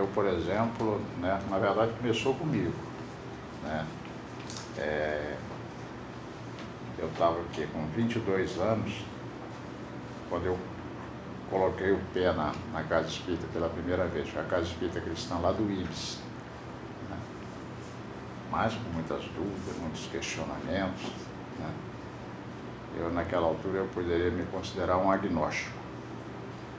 Eu, por exemplo, né, na verdade começou comigo, né? Eu estava aqui com 22 anos, quando eu coloquei o pé na Casa Espírita pela primeira vez, foi a Casa Espírita Cristã lá do Ibis, né? Mas com muitas dúvidas, muitos questionamentos, né? Eu, naquela altura, eu poderia me considerar um agnóstico,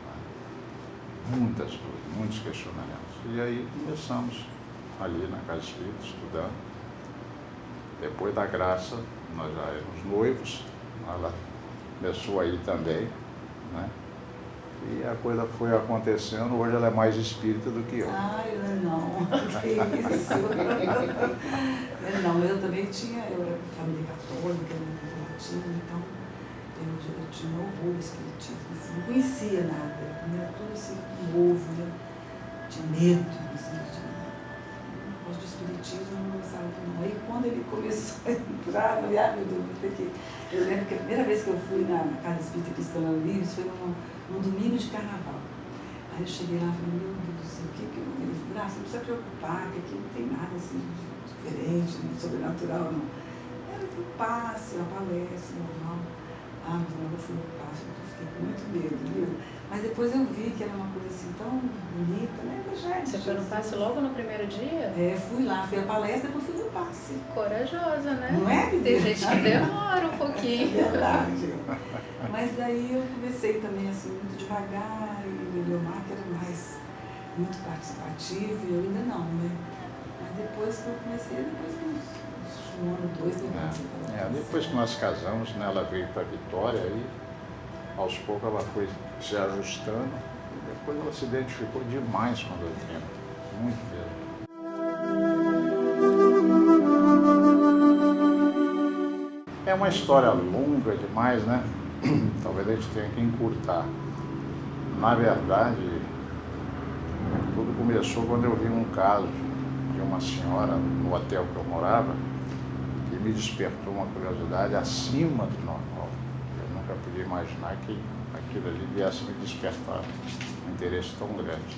né? Muitas dúvidas, muitos questionamentos. E aí começamos ali na Casa Espírita, estudando. Depois da graça, nós já éramos noivos, ela começou aí também, né? E a coisa foi acontecendo, hoje ela é mais espírita do que eu. Ah, eu não, que isso. Eu também tinha, eu era família católica, né, latina, então eu tinha horror ao espiritismo, assim, não conhecia nada, era tudo assim novo, né? Tinha medo, assim, o negócio do espiritismo eu não gostava não. Aí quando ele começou a entrar, eu falei, ah, meu Deus, vou ter que... Eu lembro que a primeira vez que eu fui na Casa Espírita Cristã Livres foi num domingo de carnaval. Aí eu cheguei lá e falei, meu Deus do céu, o que que eu... Ele falou, ah, você não precisa preocupar, que aqui não tem nada assim diferente, sobrenatural, não. Era um passe, uma palestra, normal. Ah, mas eu fui no passe, eu fiquei com muito medo, viu? Mas depois eu vi que era uma coisa assim tão bonita, né? Você foi no passe logo no primeiro dia? Fui lá, fui à palestra, depois fui no passe. Corajosa, né? Não é, menina? Tem gente que demora um pouquinho. É verdade. Mas daí eu comecei também assim, muito devagar, e o Eliomar que era mais, muito participativo, e eu ainda não, né? Mas depois que eu comecei, depois de um ano, dois, depois que nós casamos, né, ela veio para Vitória e aos poucos ela foi se ajustando e depois ela se identificou demais com a doutrina, muito mesmo. É uma história longa demais, né? Talvez a gente tenha que encurtar. Na verdade, tudo começou quando eu vi um caso de uma senhora no hotel que eu morava que me despertou uma curiosidade acima do normal. Eu nunca podia imaginar que aquilo ali viesse me despertar um interesse tão grande.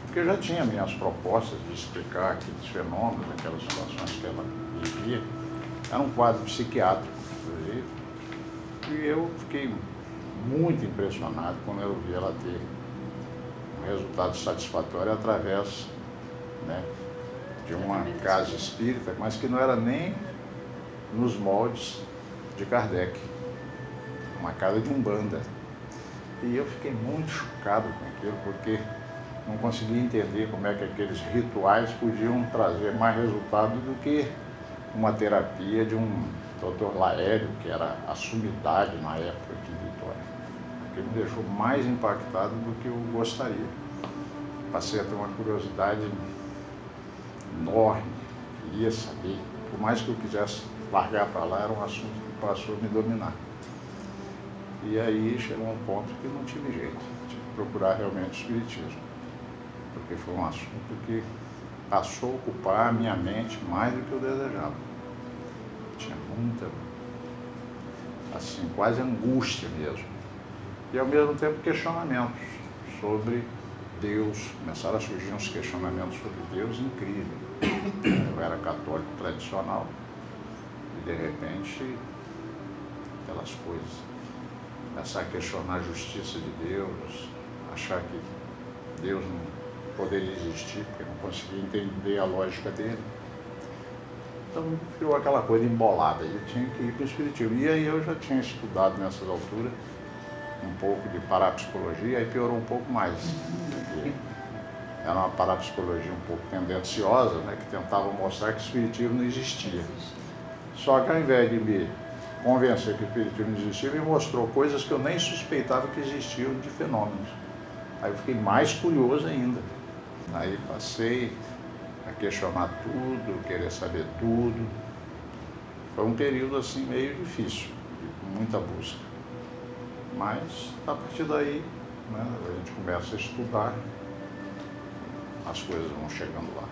Porque eu já tinha minhas propostas de explicar aqueles fenômenos, aquelas situações que ela vivia. Era um quadro psiquiátrico, inclusive. E eu fiquei muito impressionado quando eu vi ela ter um resultado satisfatório através, né, de uma casa espírita, mas que não era nem nos moldes de Kardec, uma casa de Umbanda. E eu fiquei muito chocado com aquilo, porque não conseguia entender como é que aqueles rituais podiam trazer mais resultado do que uma terapia de um Dr. Laélio, que era a sumidade na época de Vitória. Aquilo me deixou mais impactado do que eu gostaria. Passei a ter uma curiosidade enorme, queria saber, por mais que eu quisesse largar para lá, era um assunto que passou a me dominar. E aí chegou um ponto que não tive jeito, tive que procurar realmente o espiritismo, porque foi um assunto que passou a ocupar a minha mente mais do que eu desejava. Tinha muita, assim, quase angústia mesmo. E ao mesmo tempo questionamentos sobre Deus, começaram a surgir uns questionamentos sobre Deus incríveis. Eu era católico tradicional e de repente aquelas coisas, começar a questionar a justiça de Deus, achar que Deus não poderia existir porque não conseguia entender a lógica dele. Então criou aquela coisa embolada e eu tinha que ir para o espiritismo. E aí eu já tinha estudado nessas alturas um pouco de parapsicologia, aí piorou um pouco mais. Porque era uma parapsicologia um pouco tendenciosa, né, que tentava mostrar que o espiritismo não existia. Só que ao invés de me convencer que o espiritismo não existia, me mostrou coisas que eu nem suspeitava que existiam de fenômenos. Aí eu fiquei mais curioso ainda. Aí passei a questionar tudo, querer saber tudo. Foi um período assim meio difícil, com muita busca. Mas a partir daí, né, a gente começa a estudar, as coisas vão chegando lá.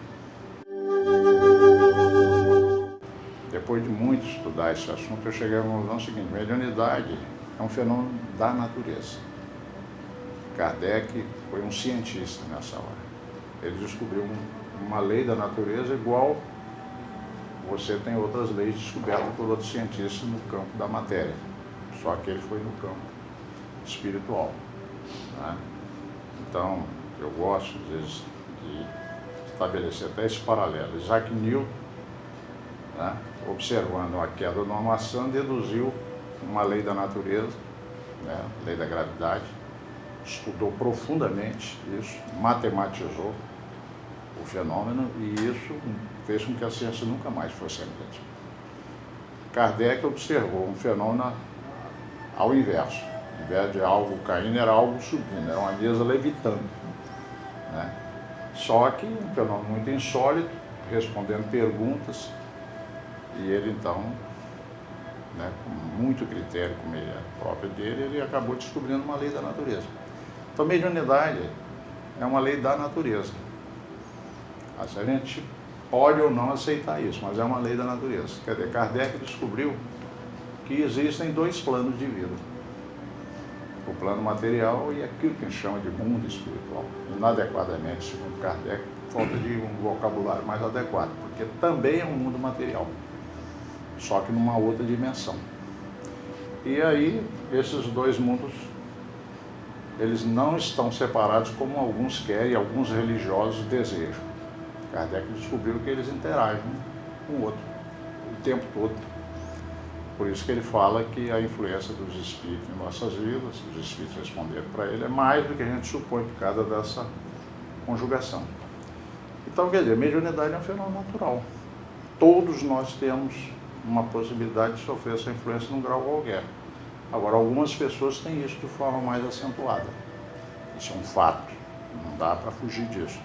Depois de muito estudar esse assunto, eu cheguei à conclusão seguinte: mediunidade é um fenômeno da natureza. Kardec foi um cientista nessa hora. ele descobriu uma lei da natureza igual você tem outras leis descobertas por outros cientistas no campo da matéria. Só que ele foi no campo espiritual, né? Então, eu gosto, às vezes, de estabelecer até esse paralelo. Isaac Newton, né, observando a queda de uma maçã, deduziu uma lei da natureza, né, lei da gravidade, estudou profundamente isso, matematizou o fenômeno e isso fez com que a ciência nunca mais fosse a mesma. Kardec observou um fenômeno ao inverso. Ao invés de algo caindo, era algo subindo, era uma mesa levitando, né? Só que um fenômeno muito insólito, respondendo perguntas, e ele então, né, com muito critério, como ele é próprio dele, ele acabou descobrindo uma lei da natureza. Então, a mediunidade é uma lei da natureza. A gente pode ou não aceitar isso, mas é uma lei da natureza. Quer dizer, Kardec descobriu que existem dois planos de vida. O plano material e aquilo que a gente chama de mundo espiritual. Inadequadamente, segundo Kardec, falta de um vocabulário mais adequado, porque também é um mundo material, só que numa outra dimensão. E aí, esses dois mundos, eles não estão separados como alguns querem, alguns religiosos desejam. Kardec descobriu que eles interagem um com o outro o tempo todo. Por isso que ele fala que a influência dos espíritos em nossas vidas, os espíritos responderam para ele, é mais do que a gente supõe por causa dessa conjugação. Então, quer dizer, a mediunidade é um fenômeno natural. Todos nós temos uma possibilidade de sofrer essa influência num grau qualquer. Agora, algumas pessoas têm isso de forma mais acentuada. Isso é um fato, não dá para fugir disso.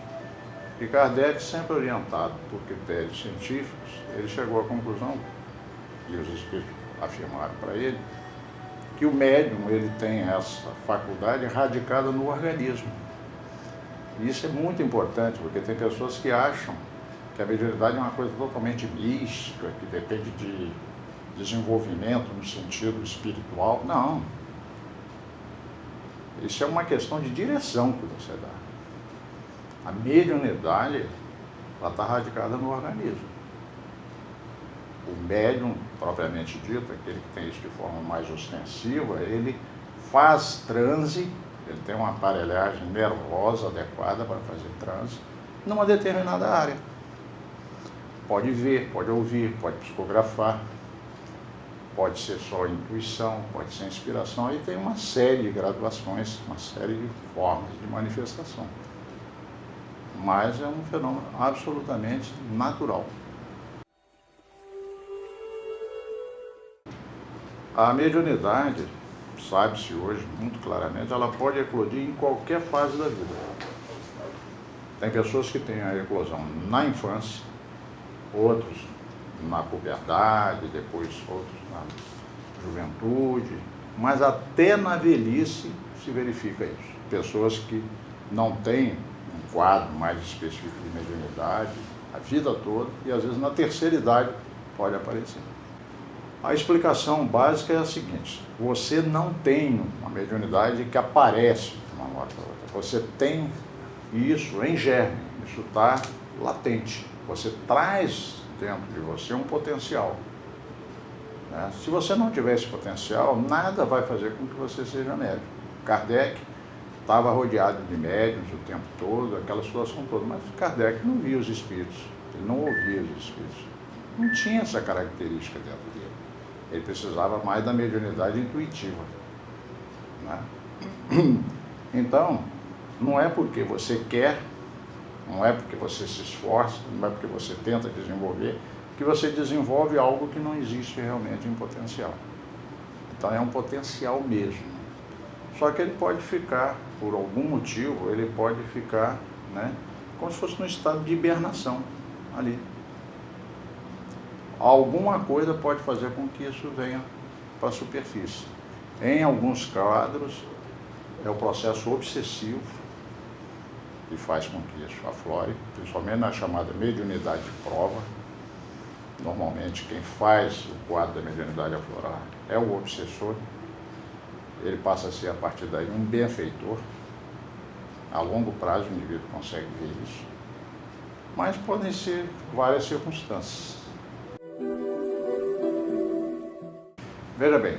E Kardec, sempre orientado por critérios científicos, ele chegou à conclusão, e os espíritos afirmaram para ele, que o médium ele tem essa faculdade radicada no organismo. E isso é muito importante, porque tem pessoas que acham que a mediunidade é uma coisa totalmente mística, que depende de desenvolvimento no sentido espiritual. Não. Isso é uma questão de direção que você dá. A mediunidade, ela está radicada no organismo. O médium, propriamente dito, aquele que tem isso de forma mais ostensiva, ele faz transe, ele tem uma aparelhagem nervosa adequada para fazer transe, numa determinada área. Pode ver, pode ouvir, pode psicografar, pode ser só intuição, pode ser inspiração, aí tem uma série de graduações, uma série de formas de manifestação. Mas é um fenômeno absolutamente natural. A mediunidade, sabe-se hoje muito claramente, ela pode eclodir em qualquer fase da vida. Tem pessoas que têm a eclosão na infância, outros na puberdade, depois outros na juventude, mas até na velhice se verifica isso. Pessoas que não têm um quadro mais específico de mediunidade a vida toda, e às vezes na terceira idade pode aparecer. A explicação básica é a seguinte: você não tem uma mediunidade que aparece de uma hora para outra. Você tem isso em germe, isso está latente. Você traz dentro de você um potencial, né? Se você não tiver esse potencial, nada vai fazer com que você seja médium. Kardec estava rodeado de médiuns o tempo todo, aquela situação toda, mas Kardec não via os espíritos, ele não ouvia os espíritos. Não tinha essa característica dentro dele. Ele precisava mais da mediunidade intuitiva, né? Então, não é porque você quer, não é porque você se esforça, não é porque você tenta desenvolver, que você desenvolve algo que não existe realmente em potencial. Então é um potencial mesmo. Só que ele pode ficar, por algum motivo, ele pode ficar, né, como se fosse num estado de hibernação ali. Alguma coisa pode fazer com que isso venha para a superfície. Em alguns quadros, é o processo obsessivo que faz com que isso aflore, principalmente na chamada mediunidade de prova. Normalmente, quem faz o quadro da mediunidade aflorar é o obsessor. Ele passa a ser, a partir daí, um benfeitor. A longo prazo, o indivíduo consegue ver isso. mas podem ser várias circunstâncias. Veja bem,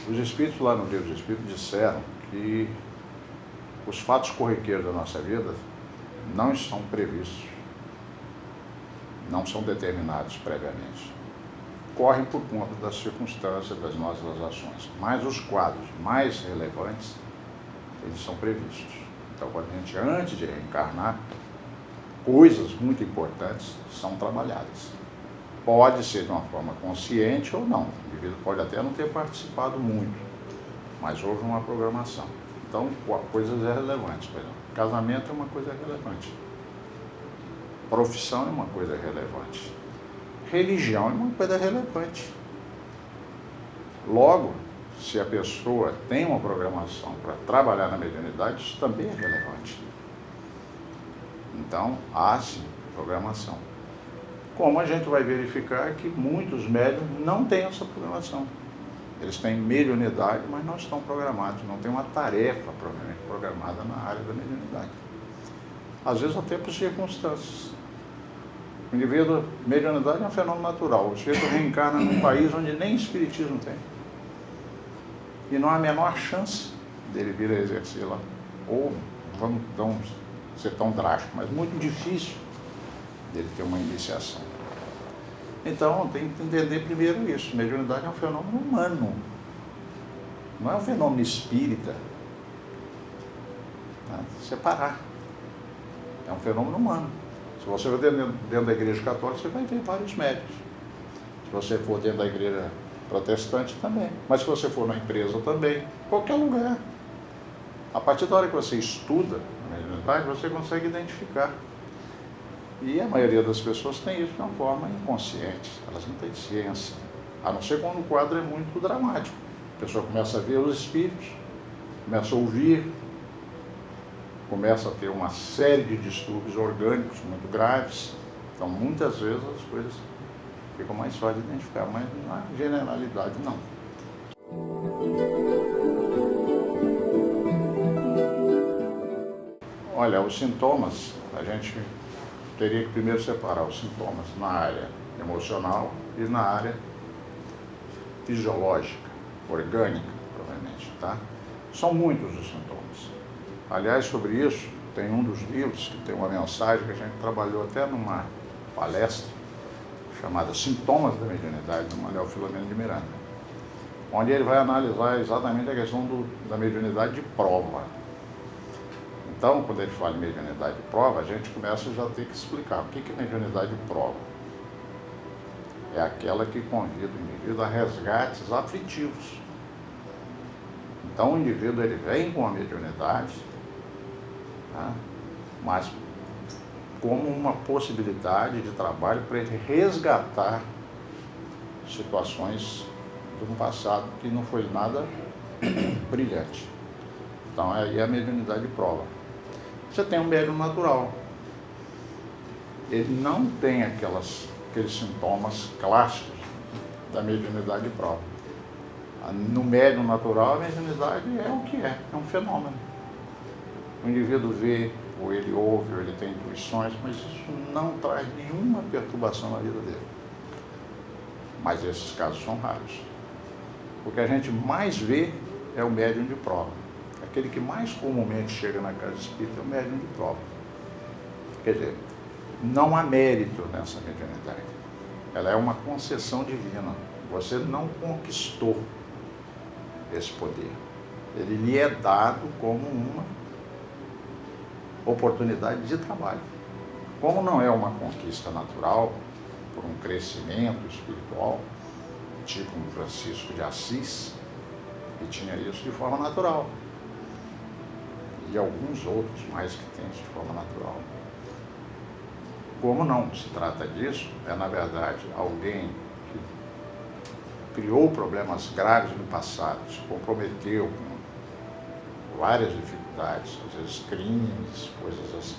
os Espíritos lá no Livro dos Espíritos disseram que os fatos corriqueiros da nossa vida não estão previstos, não são determinados previamente. Correm por conta das circunstâncias das nossas ações, mas os quadros mais relevantes, eles são previstos. Então, quando a gente, antes de reencarnar, coisas muito importantes são trabalhadas. Pode ser de uma forma consciente ou não. O indivíduo pode até não ter participado muito, mas houve uma programação. Então, coisas relevantes. Por exemplo, casamento é uma coisa relevante. Profissão é uma coisa relevante. Religião é uma coisa relevante. Logo, se a pessoa tem uma programação para trabalhar na mediunidade, isso também é relevante. Então, há sim programação. Como a gente vai verificar que muitos médiuns não têm essa programação. Eles têm mediunidade, mas não estão programados, não têm uma tarefa provavelmente programada na área da mediunidade. Às vezes até por circunstâncias. O indivíduo, mediunidade é um fenômeno natural. O sujeito reencarna num país onde nem espiritismo tem. E não há a menor chance dele vir a exercer lá. Ou, vamos ser tão drástico, mas muito difícil dele ter uma iniciação. Então, tem que entender primeiro isso. Mediunidade é um fenômeno humano. Não é um fenômeno espírita. Separar. É um fenômeno humano. Se você for dentro da igreja católica, você vai ver vários médiuns. Se você for dentro da igreja protestante, também. Mas se você for na empresa, também. Qualquer lugar. A partir da hora que você estuda a mediunidade, você consegue identificar. E a maioria das pessoas tem isso de uma forma inconsciente. Elas não têm ciência. A não ser quando o quadro é muito dramático. A pessoa começa a ver os espíritos, começa a ouvir, começa a ter uma série de distúrbios orgânicos muito graves. Então, muitas vezes as coisas ficam mais fáceis de identificar, mas na generalidade não. Olha, os sintomas, a gente teria que primeiro separar os sintomas na área emocional e na área fisiológica, orgânica, provavelmente, tá? São muitos os sintomas. Aliás, sobre isso, tem um dos livros que tem uma mensagem que a gente trabalhou até numa palestra chamada Sintomas da Mediunidade, do Manuel Filomeno de Miranda, onde ele vai analisar exatamente a questão da mediunidade de prova. Então, quando ele fala em mediunidade de prova, a gente começa já a ter que explicar o que é mediunidade de prova. É aquela que convida o indivíduo a resgates aflitivos. Então, o indivíduo ele vem com a mediunidade, tá? Mas como uma possibilidade de trabalho para ele resgatar situações de um passado que não foi nada brilhante. Então, aí é a mediunidade de prova. Você tem um médium natural. Ele não tem aqueles sintomas clássicos da mediunidade de prova. No médium natural, a mediunidade é o que é um fenômeno. O indivíduo vê, ou ele ouve, ou ele tem intuições, mas isso não traz nenhuma perturbação na vida dele. Mas esses casos são raros. O que a gente mais vê é o médium de prova. Aquele que mais comumente chega na casa espírita é o médium de prova. Quer dizer, não há mérito nessa mediunidade. Ela é uma concessão divina. Você não conquistou esse poder. Ele lhe é dado como uma oportunidade de trabalho. Como não é uma conquista natural, por um crescimento espiritual, tipo um Francisco de Assis, que tinha isso de forma natural. E alguns outros mais que têm isso de forma natural. Como não se trata disso, é na verdade alguém que criou problemas graves no passado, se comprometeu com várias dificuldades, às vezes crimes, coisas assim,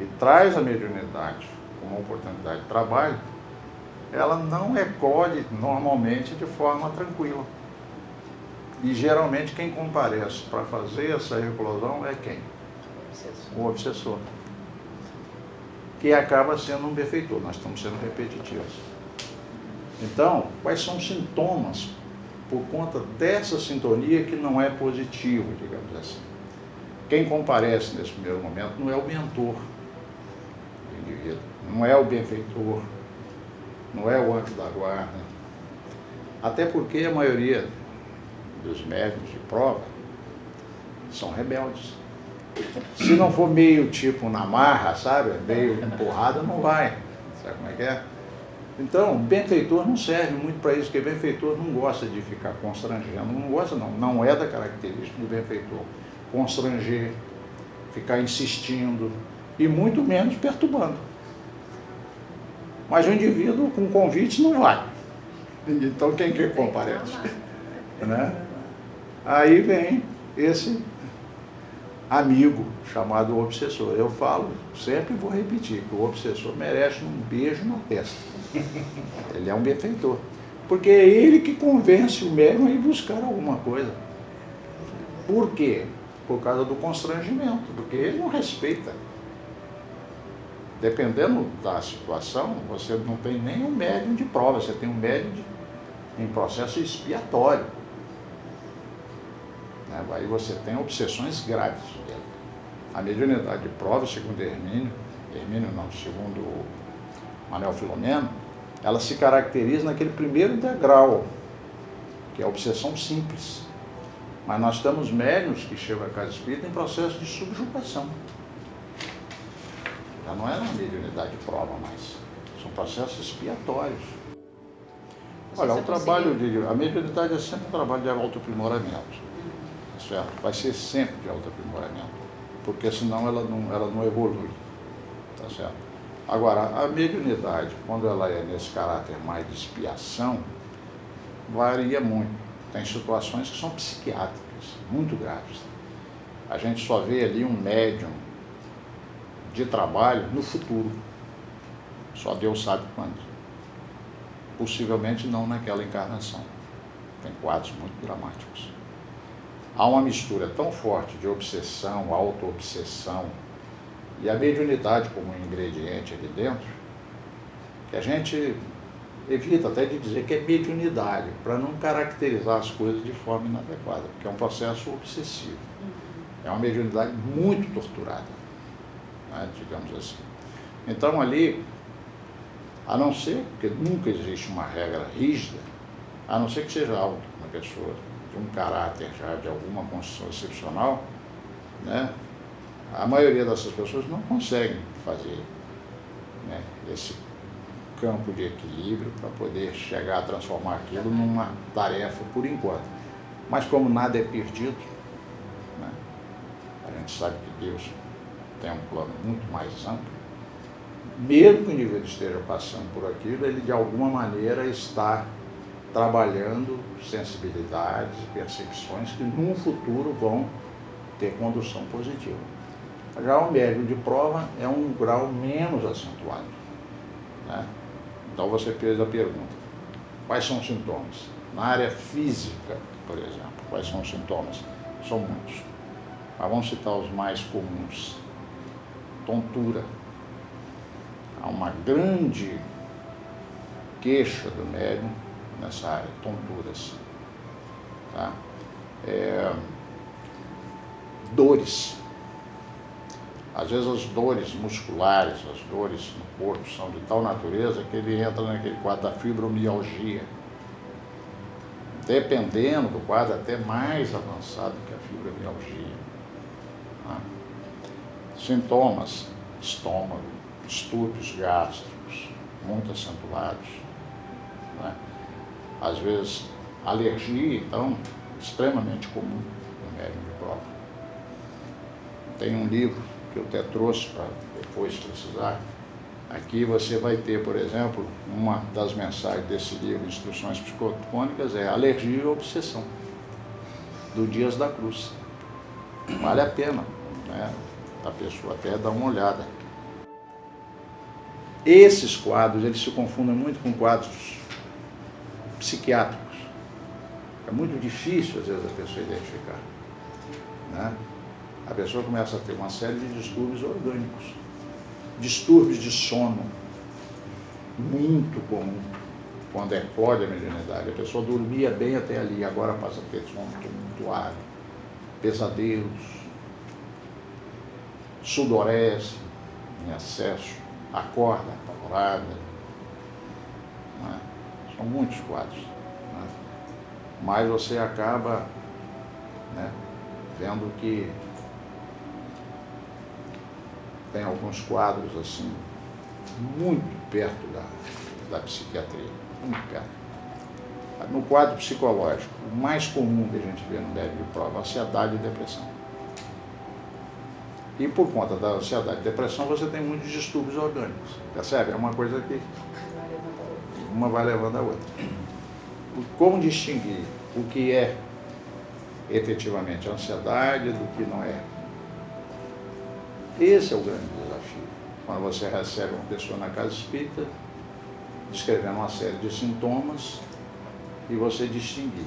e traz a mediunidade como uma oportunidade de trabalho, ela não eclode normalmente de forma tranquila. E geralmente quem comparece para fazer essa eclosão é quem? O obsessor. que acaba sendo um benfeitor. Nós estamos sendo repetitivos. Então, quais são os sintomas por conta dessa sintonia que não é positivo, digamos assim? Quem comparece nesse primeiro momento não é o mentor do indivíduo, não é o benfeitor, não é o anjo da guarda. Até porque a maioria dos médiuns de prova são rebeldes. Se não for meio tipo na marra, sabe? Meio empurrada, não vai. Sabe como é que é? Então, benfeitor não serve muito para isso, porque benfeitor não gosta de ficar constrangendo. Não gosta, não. Não é da característica do benfeitor. Constranger, ficar insistindo e muito menos perturbando. Mas o indivíduo com convite não vai. Então, quem que comparece? Né? Aí vem esse amigo chamado obsessor. Eu falo, sempre vou repetir, que o obsessor merece um beijo na testa. Ele é um benfeitor. Porque é ele que convence o médium a ir buscar alguma coisa. Por quê? Por causa do constrangimento, porque ele não respeita. Dependendo da situação, você não tem nem um médium de prova, você tem um médium em processo expiatório. Aí você tem obsessões graves dele. A mediunidade de prova, segundo Hermínio não, segundo Manuel Filomeno, ela se caracteriza naquele primeiro degrau, que é a obsessão simples. Mas nós temos médiuns que chegam à casa espírita em processo de subjugação. Já não é na mediunidade de prova mais. São processos expiatórios. Olha, o trabalho a mediunidade é sempre um trabalho de autoaprimoramento. Certo? Vai ser sempre de autoaprimoramento, porque senão ela não evolui, tá certo? Agora, a mediunidade, quando ela é nesse caráter mais de expiação, varia muito. Tem situações que são psiquiátricas, muito graves. A gente só vê ali um médium de trabalho no futuro, só Deus sabe quando. Possivelmente não naquela encarnação. Tem quadros muito dramáticos. Há uma mistura tão forte de obsessão, auto-obsessão e a mediunidade como um ingrediente aqui dentro, que a gente evita até de dizer que é mediunidade, para não caracterizar as coisas de forma inadequada, porque é um processo obsessivo. É uma mediunidade muito torturada, né, digamos assim. Então ali, a não ser, porque nunca existe uma regra rígida, a não ser que seja alto uma pessoa, de um caráter já de alguma construção excepcional, né, a maioria dessas pessoas não conseguem fazer, né, esse campo de equilíbrio para poder chegar a transformar aquilo numa tarefa por enquanto. Mas como nada é perdido, né, a gente sabe que Deus tem um plano muito mais amplo, mesmo que o indivíduo esteja passando por aquilo, ele de alguma maneira está trabalhando sensibilidades e percepções que no futuro vão ter condução positiva. Já o médium de prova é um grau menos acentuado, né? Então você fez a pergunta, quais são os sintomas? Na área física, por exemplo, quais são os sintomas? São muitos, mas vamos citar os mais comuns. Tontura. Há uma grande queixa do médium nessa área, tonturas. Tá? Dores. Às vezes as dores musculares, as dores no corpo são de tal natureza que ele entra naquele quadro da fibromialgia. Dependendo do quadro, até mais avançado que a fibromialgia. Tá? Sintomas, estômago, distúrbios gástricos, muito acentuados. Né? Às vezes, alergia, então, extremamente comum no médium de prova. Tem um livro que eu até trouxe para depois precisar. Aqui você vai ter, por exemplo, uma das mensagens desse livro, Instruções Psicofônicas, é Alergia e Obsessão, do Dias da Cruz. Vale a pena, né, a pessoa até dar uma olhada. Esses quadros, eles se confundem muito com quadros psiquiátricos. É muito difícil, às vezes, a pessoa identificar, né? A pessoa começa a ter uma série de distúrbios orgânicos. Distúrbios de sono, muito comum, quando eclode a mediunidade. A pessoa dormia bem até ali, agora passa a ter sono tumultuado, pesadelos, sudorese em excesso, acorda apavorada. Não é? São muitos quadros. Não é? Mas você acaba, né, vendo que tem alguns quadros assim, muito perto da psiquiatria, muito perto. No quadro psicológico, o mais comum que a gente vê no médico de prova, ansiedade e depressão. E por conta da ansiedade e depressão, você tem muitos distúrbios orgânicos. Percebe? É uma coisa que uma vai levando a outra. Como distinguir o que é efetivamente ansiedade do que não é? Esse é o grande desafio. Quando você recebe uma pessoa na casa espírita, descrevendo uma série de sintomas, e você distinguir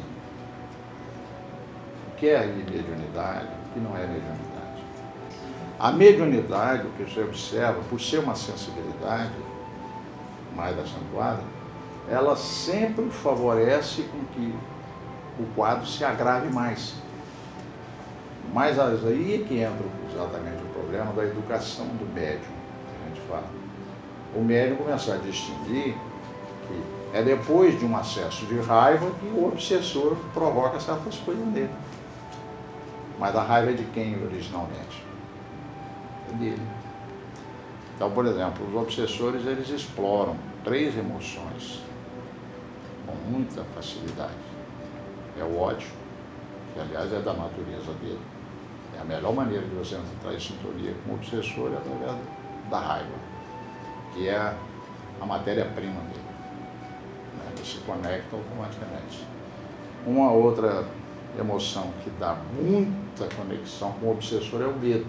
o que é aí mediunidade, o que não é mediunidade. A mediunidade, o que você observa, por ser uma sensibilidade mais acentuada, ela sempre favorece com que o quadro se agrave mais. Mas aí é que entra exatamente o problema da educação do médium, que a gente fala. O médium começar a distinguir que é depois de um acesso de raiva que o obsessor provoca certas coisas nele. Mas a raiva é de quem originalmente? É dele. Então, por exemplo, os obsessores, eles exploram 3 emoções com muita facilidade. É o ódio, que aliás é da natureza dele. É a melhor maneira de você entrar em sintonia com o obsessor é através da raiva, que é a matéria-prima dele. Ele se conecta automaticamente. Uma outra emoção que dá muita conexão com o obsessor é o medo.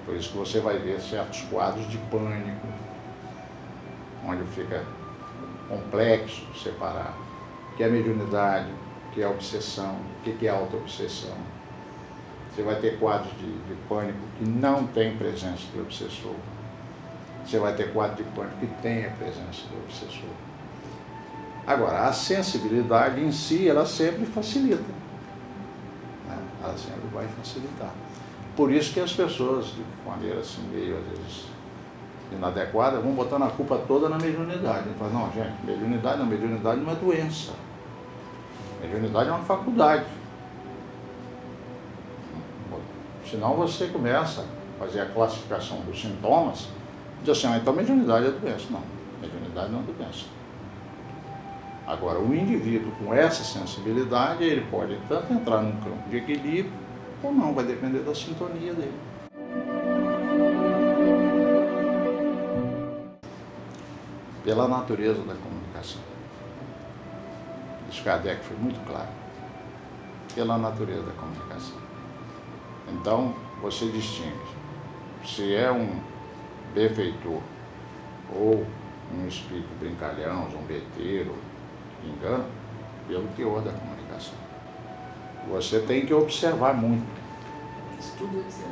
Por isso que você vai ver certos quadros de pânico, onde fica complexo separar o que é mediunidade, o que é obsessão, o que é auto-obsessão. Você vai ter quadros de pânico que não tem presença do obsessor. Você vai ter quadro de pânico que tem a presença do obsessor. Agora, a sensibilidade em si, ela sempre facilita. Né? Ela sempre vai facilitar. Por isso que as pessoas, de maneira assim, meio, às vezes, inadequada, vão botando a culpa toda na mediunidade. Fala, não, gente, mediunidade não é doença. Mediunidade é uma faculdade. Senão você começa a fazer a classificação dos sintomas, diz assim, então mediunidade é doença. Não, mediunidade não é doença. Agora, o indivíduo com essa sensibilidade, ele pode tanto entrar num campo de equilíbrio, ou não, vai depender da sintonia dele. Pela natureza da comunicação. Isso Kardec foi muito claro. Pela natureza da comunicação. Então, você distingue se é um benfeitor ou um espírito brincalhão, zombeteiro, que engana, pelo teor da comunicação. Você tem que observar muito. Estudo observa.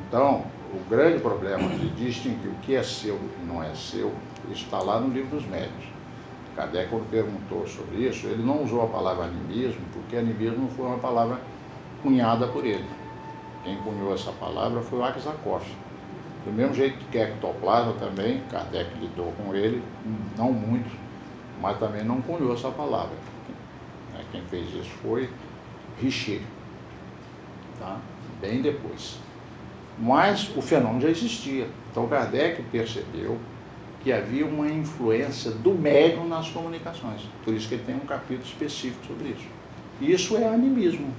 Então, o grande problema de distinguir o que é seu e o que não é seu, está lá no Livro dos Médiuns. Kardec, quando perguntou sobre isso, ele não usou a palavra animismo, porque animismo foi uma palavra cunhada por ele. Quem cunhou essa palavra foi o Aksakov. Do mesmo jeito que ectoplasma também, Kardec lidou com ele, não muito, mas também não cunhou essa palavra. Quem fez isso foi Richer, tá? Bem depois. Mas o fenômeno já existia. Então Kardec percebeu que havia uma influência do médium nas comunicações. Por isso que ele tem um capítulo específico sobre isso. E isso é animismo.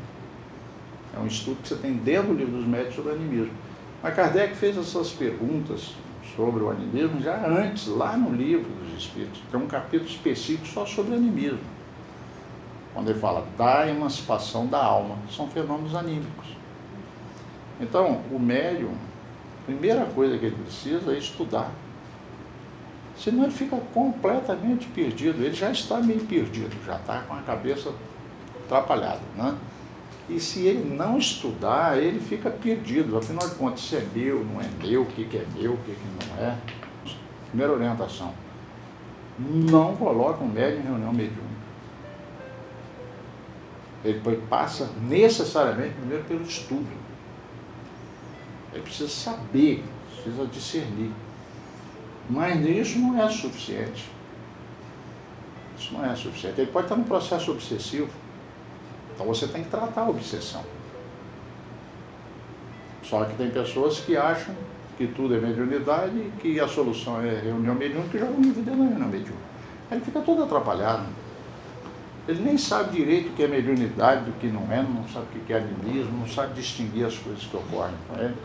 É um estudo que você tem dentro do Livro dos Médiuns sobre animismo. Mas Kardec fez essas perguntas sobre o animismo já antes, lá no Livro dos Espíritos. Tem um capítulo específico só sobre animismo. Quando ele fala da emancipação da alma. São fenômenos anímicos. Então, o médium, a primeira coisa que ele precisa é estudar. Senão ele fica completamente perdido. Ele já está meio perdido, já está com a cabeça atrapalhada, né? E se ele não estudar, ele fica perdido. Afinal de contas, isso é meu, não é meu, o que é meu, o que não é. Primeira orientação: não coloca um médium em reunião mediúnica. Ele passa necessariamente primeiro pelo estudo. Ele precisa saber, precisa discernir. Mas isso não é suficiente. Isso não é suficiente. Ele pode estar num processo obsessivo. Então você tem que tratar a obsessão. Só que tem pessoas que acham que tudo é mediunidade e que a solução é reunião mediúnica e jogam vida na reunião mediúnica. Ele fica todo atrapalhado. Ele nem sabe direito o que é mediunidade, do que não é, não sabe o que é animismo, não sabe distinguir as coisas que ocorrem com ele.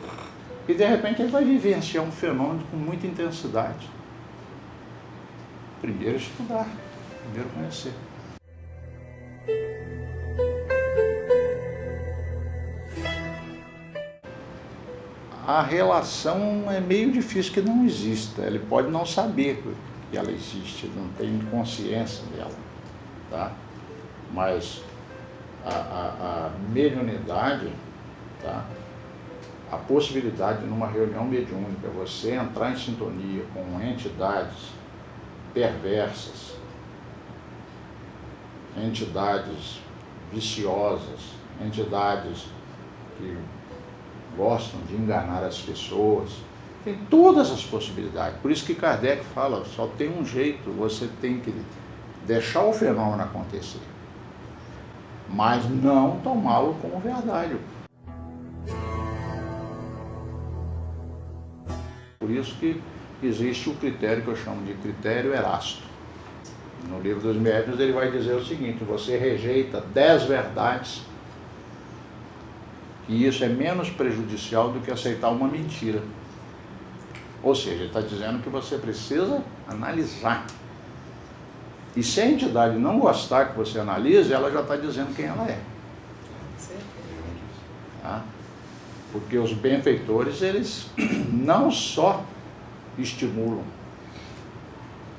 E de repente ele vai vivenciar um fenômeno com muita intensidade. Primeiro estudar, primeiro conhecer. A relação é meio difícil que não exista. Ele pode não saber que ela existe, não tem consciência dela, tá? Mas a mediunidade, tá? A possibilidade de numa reunião mediúnica você entrar em sintonia com entidades perversas, entidades viciosas, entidades que gostam de enganar as pessoas, tem todas as possibilidades. Por isso que Kardec fala, só tem um jeito, você tem que deixar o fenômeno acontecer, mas não tomá-lo como verdade. Por isso que existe o critério que eu chamo de critério Erasto. No Livro dos Médiuns ele vai dizer o seguinte: você rejeita 10 verdades, que isso é menos prejudicial do que aceitar uma mentira. Ou seja, ele está dizendo que você precisa analisar. E se a entidade não gostar que você analise, ela já está dizendo quem ela é. Tá? Porque os benfeitores, eles não só estimulam,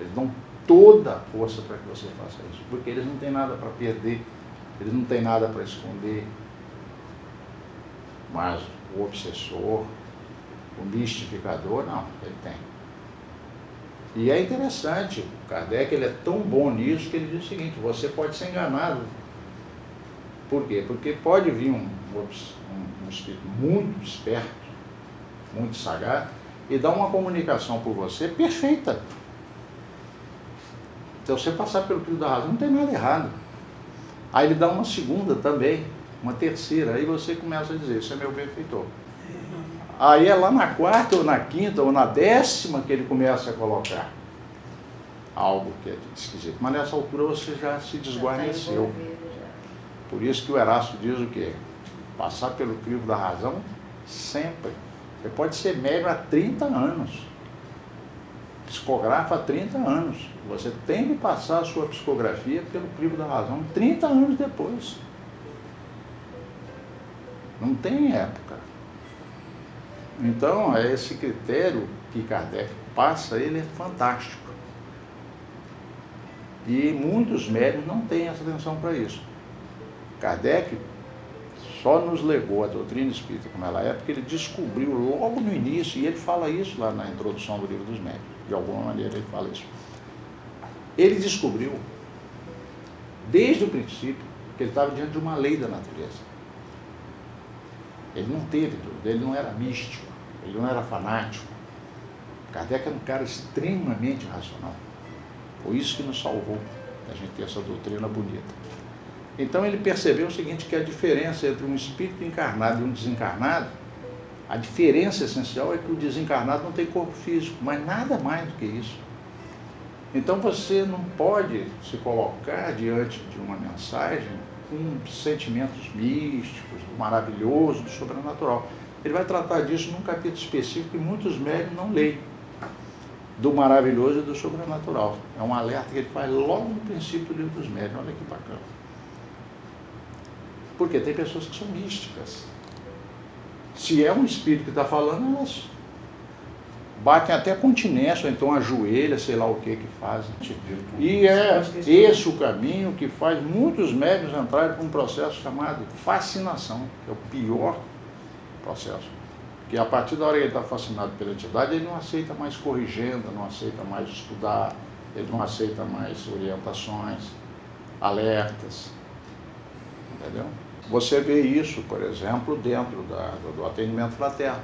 eles dão toda a força para que você faça isso. Porque eles não têm nada para perder, eles não têm nada para esconder. Mas o obsessor, o mistificador, não, ele tem. E é interessante, o Kardec ele é tão bom nisso que ele diz o seguinte: você pode ser enganado. Por quê? Porque pode vir um espírito muito esperto, muito sagaz, e dar uma comunicação por você perfeita. Então, você passar pelo crivo da razão, não tem nada errado. Aí ele dá uma segunda também, uma terceira, aí você começa a dizer: isso é meu benfeitor. Aí é lá na quarta, ou na quinta, ou na 10ª que ele começa a colocar algo que é esquisito. Mas nessa altura você já se desguarneceu. Por isso que o Erasto diz o quê? Passar pelo crivo da razão sempre. Você pode ser médium há 30 anos, psicografa há 30 anos. Você tem que passar a sua psicografia pelo crivo da razão 30 anos depois. Não tem época. Então, esse critério que Kardec passa, ele é fantástico. E muitos médiuns não têm essa atenção para isso. Kardec só nos legou a doutrina espírita como ela é, porque ele descobriu logo no início, e ele fala isso lá na introdução do Livro dos Médiuns, de alguma maneira ele fala isso. Ele descobriu, desde o princípio, que ele estava diante de uma lei da natureza. Ele não teve dúvida, ele não era místico, ele não era fanático. Kardec era um cara extremamente racional. Foi isso que nos salvou, a gente ter essa doutrina bonita. Então ele percebeu o seguinte, que a diferença entre um espírito encarnado e um desencarnado, a diferença essencial é que o desencarnado não tem corpo físico, mas nada mais do que isso. Então você não pode se colocar diante de uma mensagem com sentimentos místicos, do maravilhoso, do sobrenatural. Ele vai tratar disso num capítulo específico que muitos médiuns não leem, do maravilhoso e do sobrenatural. É um alerta que ele faz logo no princípio do Livro dos Médiuns. Olha que bacana. Porque tem pessoas que são místicas. Se é um espírito que está falando, elas batem até continência, ou então ajoelha, sei lá o que fazem. E é esse o caminho que faz muitos médiuns entrarem para um processo chamado fascinação, que é o pior processo. Porque a partir da hora que ele está fascinado pela entidade, ele não aceita mais corrigenda, não aceita mais estudar, ele não aceita mais orientações, alertas, entendeu? Você vê isso, por exemplo, dentro do atendimento fraterno.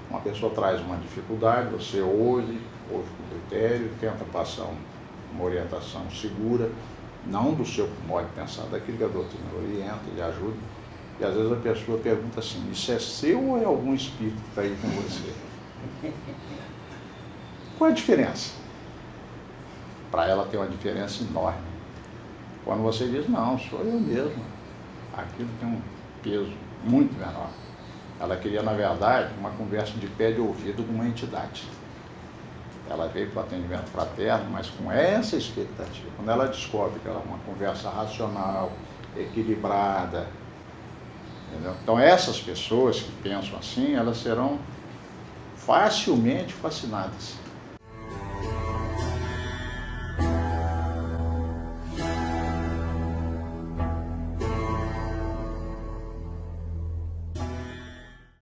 Uma pessoa traz uma dificuldade, você ouve com critério, tenta passar uma orientação segura, não do seu modo de pensar, daquilo que a doutrina orienta, ele ajuda. E às vezes a pessoa pergunta assim, isso é seu ou é algum espírito que está aí com você? Qual é a diferença? Para ela tem uma diferença enorme. Quando você diz, não, sou eu mesmo, aquilo tem um peso muito menor. Ela queria, na verdade, uma conversa de pé de ouvido com uma entidade. Ela veio para o atendimento fraterno, mas com essa expectativa. Quando ela descobre que ela é uma conversa racional, equilibrada, entendeu? Então essas pessoas que pensam assim, elas serão facilmente fascinadas.